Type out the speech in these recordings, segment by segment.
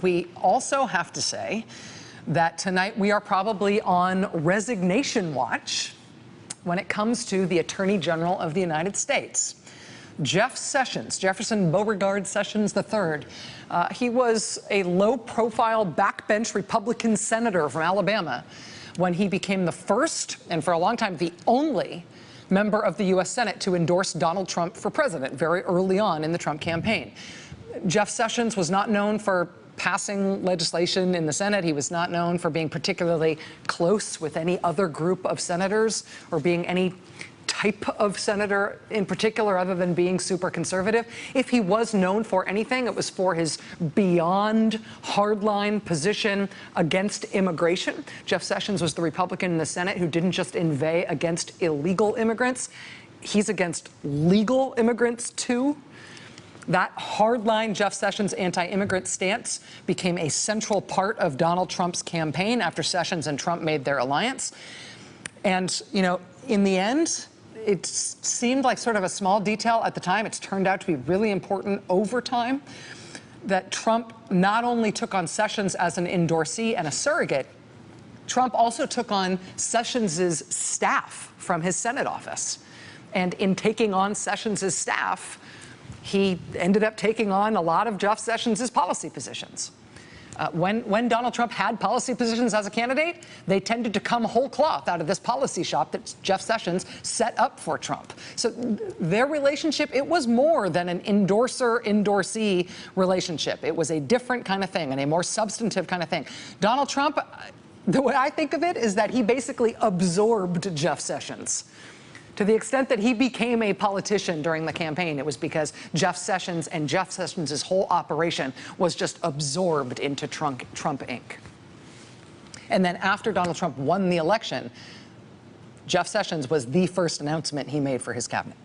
We also have to say that tonight we are probably on resignation watch when it comes to the Attorney General of the United States. Jeff Sessions, Jefferson Beauregard Sessions III, he was a low-profile backbench Republican senator from Alabama when he became the first, and for a long time the only, member of the U.S. Senate to endorse Donald Trump for president very early on in the Trump campaign. Jeff Sessions was not known for passing legislation in the Senate. He was not known for being particularly close with any other group of senators or being any type of senator in particular other than being super conservative. If he was known for anything, it was for his beyond hardline position against immigration. Jeff Sessions was the Republican in the Senate who didn't just inveigh against illegal immigrants. He's against legal immigrants too. That hardline Jeff Sessions anti-immigrant stance became a central part of Donald Trump's campaign after Sessions and Trump made their alliance. And, you know, in the end, it seemed like sort of a small detail at the time. It's turned out to be really important over time that Trump not only took on Sessions as an endorsee and a surrogate, Trump also took on Sessions' staff from his Senate office. And in taking on Sessions' staff, he ended up taking on a lot of Jeff Sessions' policy positions. When Donald Trump had policy positions as a candidate, they tended to come whole cloth out of this policy shop that Jeff Sessions set up for Trump. So their relationship, it was more than an endorser-endorsee relationship. It was a different kind of thing and a more substantive kind of thing. Donald Trump, the way I think of it is that he basically absorbed Jeff Sessions. To the extent that he became a politician during the campaign, it was because Jeff Sessions and Jeff Sessions' whole operation was just absorbed into Trump Inc. And then after Donald Trump won the election, Jeff Sessions was the first announcement he made for his cabinet.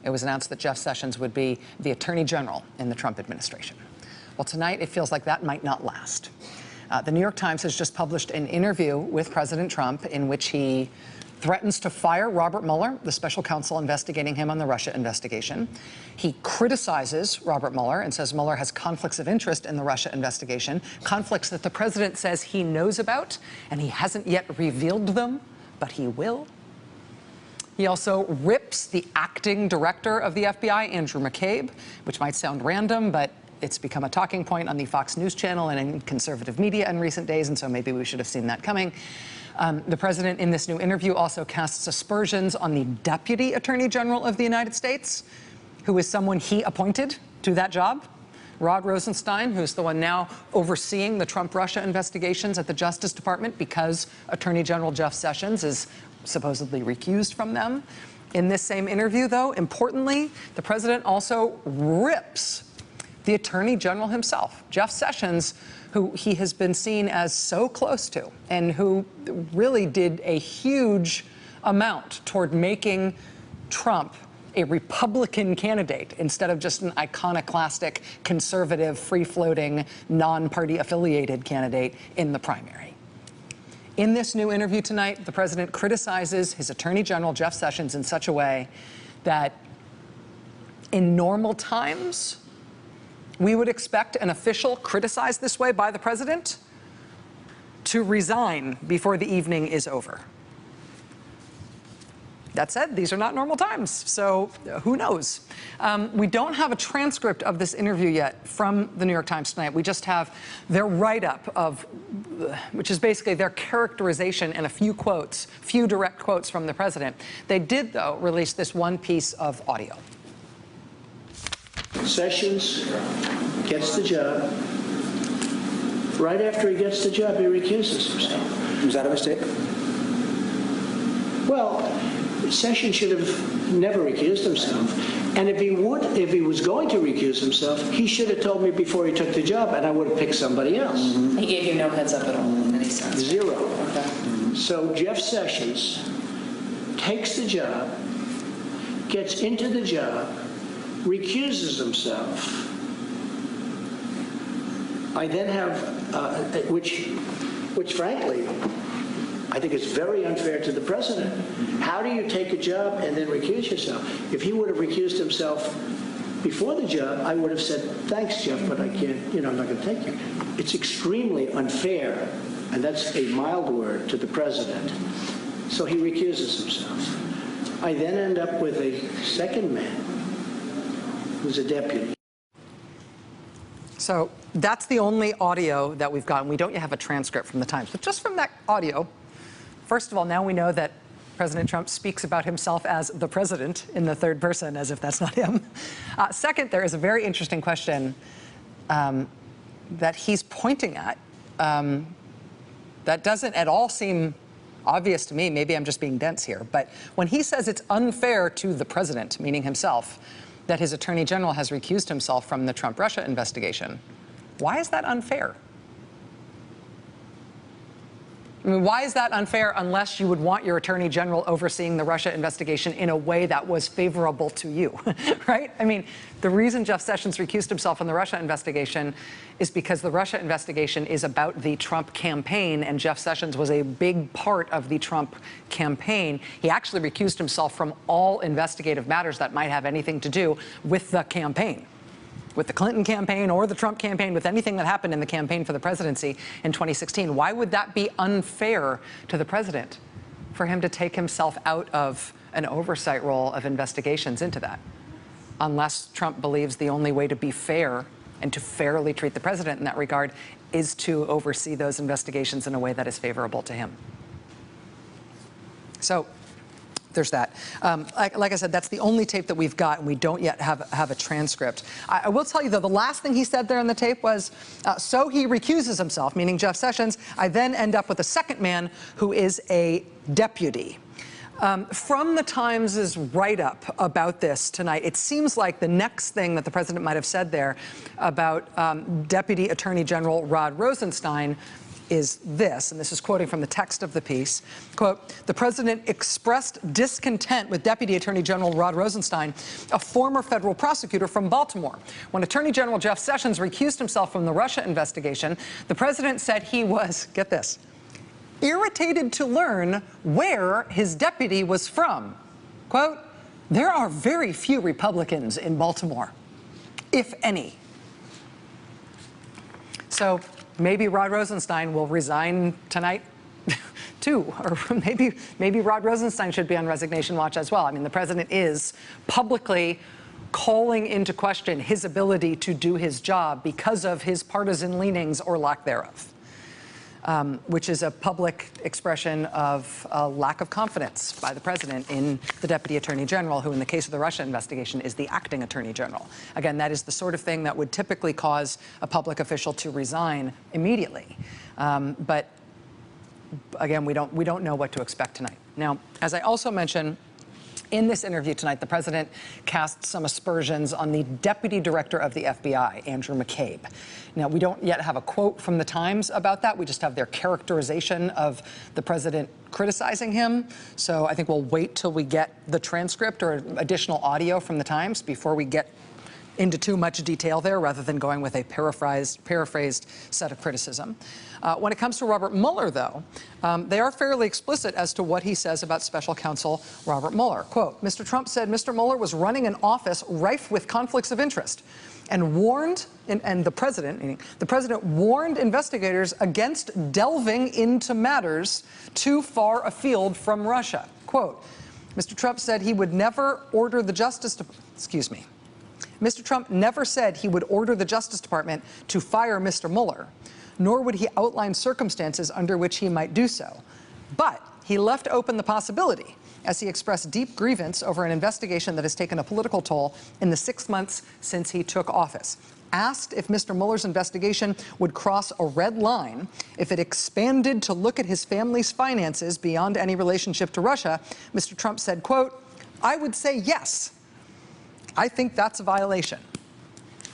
It was announced that Jeff Sessions would be the Attorney General in the Trump administration. Well, tonight it feels like that might not last. The New York Times has just published an interview with President Trump in which he threatens to fire Robert Mueller, the special counsel investigating him on the Russia investigation. He criticizes Robert Mueller and says Mueller has conflicts of interest in the Russia investigation, conflicts that the president says he knows about, and he hasn't yet revealed them, but he will. He also rips the acting director of the FBI, Andrew McCabe, which might sound random, but it's become a talking point on the Fox News channel and in conservative media in recent days, and so maybe we should have seen that coming. The president in this new interview also casts aspersions on the Deputy Attorney General of the United States, who is someone he appointed to that job, Rod Rosenstein, who's the one now overseeing the Trump-Russia investigations at the Justice Department because Attorney General Jeff Sessions is supposedly recused from them. In this same interview, though, importantly, the president also rips the Attorney General himself, Jeff Sessions, who he has been seen as so close to and who really did a huge amount toward making Trump a Republican candidate instead of just an iconoclastic, conservative, free-floating, non-party affiliated candidate in the primary. In this new interview tonight, the president criticizes his Attorney General, Jeff Sessions, in such a way that in normal times, we would expect an official criticized this way by the president to resign before the evening is over. That said, these are not normal times, so who knows? We don't have a transcript of this interview yet from the New York Times tonight. We just have their write-up of, which is basically their characterization and a few quotes, few direct quotes from the president. They did, though, release this one piece of audio. Sessions gets the job. Right after he gets the job, he recuses himself. Was that a mistake? Well, Sessions should have never recused himself. And if he was going to recuse himself, he should have told me before he took the job, and I would have picked somebody else. Mm-hmm. He gave you no heads up at all in any sense? Zero. Okay. So Jeff Sessions takes the job, gets into the job, recuses himself. I then have, which frankly, I think is very unfair to the president. How do you take a job and then recuse yourself? If he would have recused himself before the job, I would have said, thanks, Jeff, but I can't, I'm not going to take you. It's extremely unfair, and that's a mild word, to the president. So he recuses himself. I then end up with a second man who's a deputy. So that's the only audio that we've gotten. We don't yet have a transcript from the Times. But just from that audio, first of all, now we know that President Trump speaks about himself as the president in the third person, as if that's not him. Second, there is a very interesting question that he's pointing at that doesn't at all seem obvious to me. Maybe I'm just being dense here. But when he says it's unfair to the president, meaning himself, that his attorney general has recused himself from the Trump-Russia investigation, why is that unfair? I mean, why is that unfair unless you would want your attorney general overseeing the Russia investigation in a way that was favorable to you, right? I mean, the reason Jeff Sessions recused himself from the Russia investigation is because the Russia investigation is about the Trump campaign, and Jeff Sessions was a big part of the Trump campaign. He actually recused himself from all investigative matters that might have anything to do with the campaign, with the Clinton campaign or the Trump campaign, with anything that happened in the campaign for the presidency in 2016. Why would that be unfair to the president for him to take himself out of an oversight role of investigations into that? Unless Trump believes the only way to be fair and to fairly treat the president in that regard is to oversee those investigations in a way that is favorable to him. So there's that. Like I said, that's the only tape that we've got, and we don't yet have a transcript. I will tell you, though, the last thing he said there in the tape was, so he recuses himself, meaning Jeff Sessions. I then end up with a second man who is a deputy. From the Times' write-up about this tonight, it seems like the next thing that the president might have said there about Deputy Attorney General Rod Rosenstein is this, and this is quoting from the text of the piece, quote, the president expressed discontent with Deputy Attorney General Rod Rosenstein, a former federal prosecutor from Baltimore. When Attorney General Jeff Sessions recused himself from the Russia investigation, the president said he was, get this, irritated to learn where his deputy was from. Quote, there are very few Republicans in Baltimore, if any. So maybe Rod Rosenstein will resign tonight, too. Or maybe Rod Rosenstein should be on resignation watch as well. I mean, the president is publicly calling into question his ability to do his job because of his partisan leanings or lack thereof, which is a public expression of a lack of confidence by the president in the Deputy Attorney General, who in the case of the Russia investigation is the acting Attorney General. Again, that is the sort of thing that would typically cause a public official to resign immediately. But again, we don't know what to expect tonight. Now, as I also mentioned, in this interview tonight, the president cast some aspersions on the deputy director of the FBI, Andrew McCabe. Now, we don't yet have a quote from the Times about that. We just have their characterization of the president criticizing him. So I think we'll wait till we get the transcript or additional audio from the Times before we get into too much detail there, rather than going with a paraphrased set of criticism. When it comes to Robert Mueller, though, they are fairly explicit as to what he says about special counsel Robert Mueller. Quote, Mr. Trump said Mr. Mueller was running an office rife with conflicts of interest and warned, and the president warned investigators against delving into matters too far afield from Russia. Quote, Mr. Trump said he would never order the Mr. Trump never said he would order the Justice Department to fire Mr. Mueller, nor would he outline circumstances under which he might do so. But he left open the possibility, as he expressed deep grievance over an investigation that has taken a political toll in the 6 months since he took office. Asked if Mr. Mueller's investigation would cross a red line if it expanded to look at his family's finances beyond any relationship to Russia, Mr. Trump said, quote, I would say yes. I think that's a violation.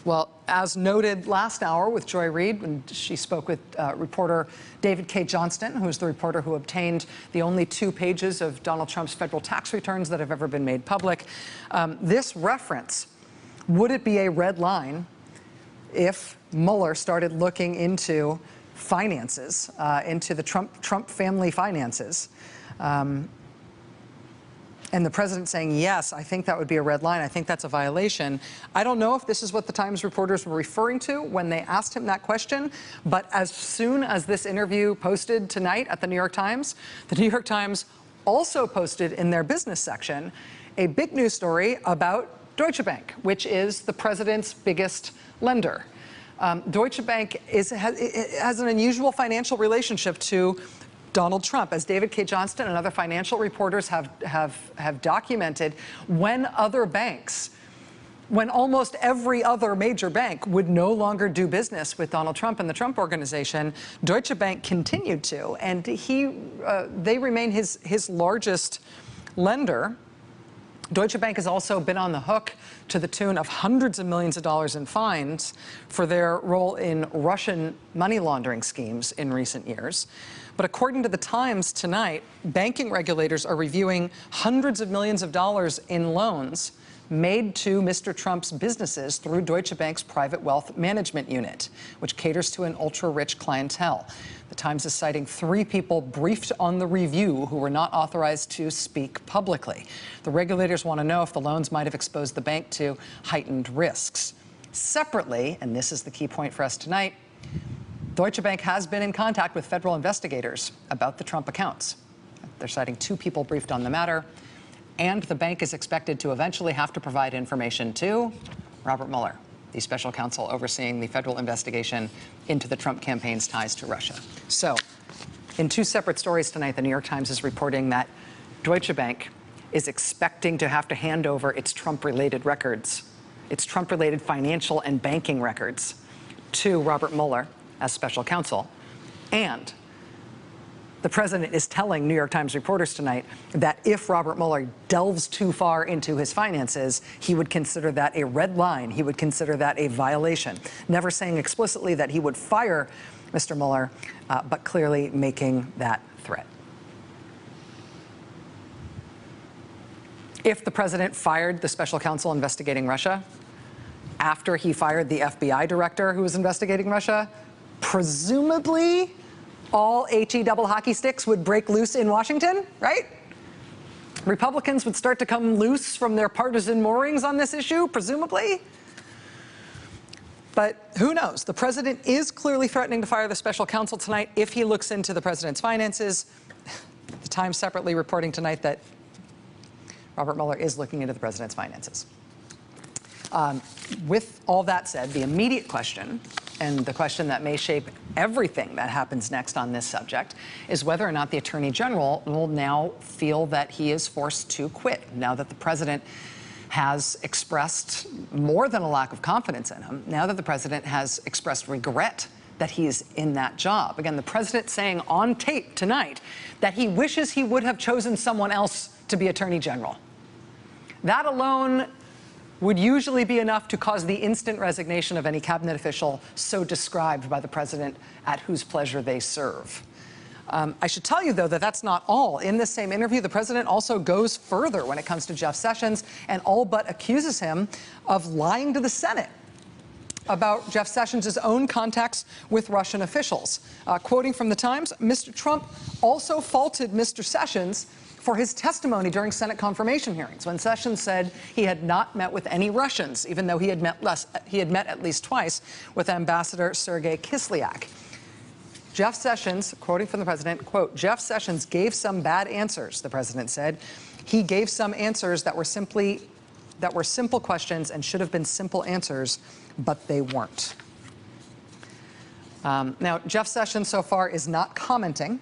Well, as noted last hour with Joy Reid, when she spoke with reporter David K. Johnston, who's the reporter who obtained the only 2 pages of Donald Trump's federal tax returns that have ever been made public, this reference, would it be a red line if Mueller started looking into finances, into the Trump family finances? And the president saying, yes, I think that would be a red line. I think that's a violation. I don't know if this is what the Times reporters were referring to when they asked him that question. But as soon as this interview posted tonight at the New York Times also posted in their business section a big news story about Deutsche Bank, which is the president's biggest lender. Deutsche Bank has an unusual financial relationship to Donald Trump. As David K. Johnston and other financial reporters have documented, when almost every other major bank would no longer do business with Donald Trump and the Trump Organization, Deutsche Bank continued to, and they remain his largest lender. Deutsche Bank has also been on the hook to the tune of hundreds of millions of dollars in fines for their role in Russian money laundering schemes in recent years. But according to the Times tonight, banking regulators are reviewing hundreds of millions of dollars in loans made to Mr. Trump's businesses through Deutsche Bank's private wealth management unit, which caters to an ultra-rich clientele. The Times is citing 3 people briefed on the review who were not authorized to speak publicly. The regulators want to know if the loans might have exposed the bank to heightened risks. Separately, and this is the key point for us tonight, Deutsche Bank has been in contact with federal investigators about the Trump accounts. They're citing 2 people briefed on the matter, and the bank is expected to eventually have to provide information to Robert Mueller, the special counsel overseeing the federal investigation into the Trump campaign's ties to Russia. So, in 2 separate stories tonight, the New York Times is reporting that Deutsche Bank is expecting to have to hand over its Trump-related records, its Trump-related financial and banking records, to Robert Mueller as special counsel. And the president is telling New York Times reporters tonight that if Robert Mueller delves too far into his finances, he would consider that a red line. He would consider that a violation. Never saying explicitly that he would fire Mr. Mueller, but clearly making that threat. If the president fired the special counsel investigating Russia, after he fired the FBI director who was investigating Russia, presumably all HE double hockey sticks would break loose in Washington, right? Republicans would start to come loose from their partisan moorings on this issue, presumably. But who knows? The president is clearly threatening to fire the special counsel tonight if he looks into the president's finances. The Times separately reporting tonight that Robert Mueller is looking into the president's finances. With all that said, the immediate question, and the question that may shape everything that happens next on this subject, is whether or not the Attorney General will now feel that he is forced to quit, now that the president has expressed more than a lack of confidence in him, now that the president has expressed regret that he's in that job. Again, the president saying on tape tonight that he wishes he would have chosen someone else to be Attorney General. That alone would usually be enough to cause the instant resignation of any cabinet official so described by the president at whose pleasure they serve. I should tell you, though, that that's not all. In this same interview, the president also goes further when it comes to Jeff Sessions and all but accuses him of lying to the Senate about Jeff Sessions' own contacts with Russian officials. Quoting from the Times, Mr. Trump also faulted Mr. Sessions for his testimony during Senate confirmation hearings, when Sessions said he had not met with any Russians, even though he had met at least twice with Ambassador Sergei Kislyak. Jeff Sessions, quoting from the president, quote, Jeff Sessions gave some bad answers, the president said. He gave some answers that were simple questions and should have been simple answers, but they weren't. Now, Jeff Sessions so far is not commenting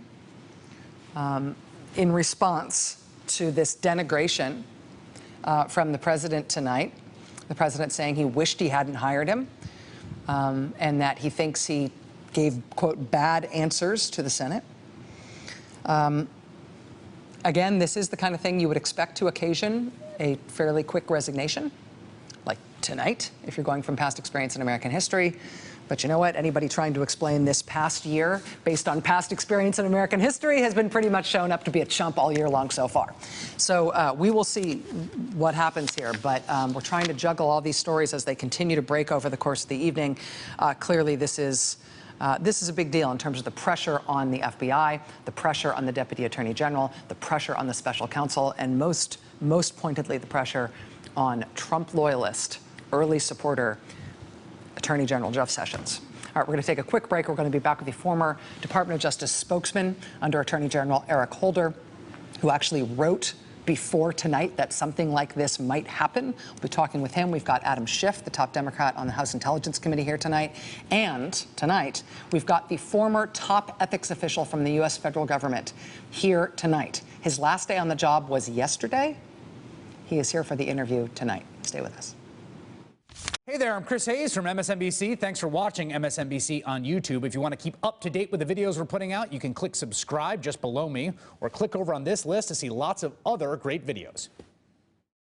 in response to this denigration from the president tonight. The president saying he wished he hadn't hired him and that he thinks he gave, quote, bad answers to the Senate. Again, this is the kind of thing you would expect to occasion a fairly quick resignation, like tonight, if you're going from past experience in American history. But you know what? Anybody trying to explain this past year based on past experience in American history has been pretty much shown up to be a chump all year long so far. So we will see what happens here. But we're trying to juggle all these stories as they continue to break over the course of the evening. Clearly, this is a big deal in terms of the pressure on the FBI, the pressure on the Deputy Attorney General, the pressure on the Special Counsel, and most most pointedly the pressure on Trump loyalist, early supporter, Attorney General Jeff Sessions. All right, we're going to take a quick break. We're going to be back with the former Department of Justice spokesman under Attorney General Eric Holder, who actually wrote before tonight that something like this might happen. We'll be talking with him. We've got Adam Schiff, the top Democrat on the House Intelligence Committee, here tonight. And tonight, we've got the former top ethics official from the U.S. federal government here tonight. His last day on the job was yesterday. He is here for the interview tonight. Stay with us. Hey there, I'm Chris Hayes from MSNBC. Thanks for watching MSNBC on YouTube. If you want to keep up to date with the videos we're putting out, you can click subscribe just below me or click over on this list to see lots of other great videos.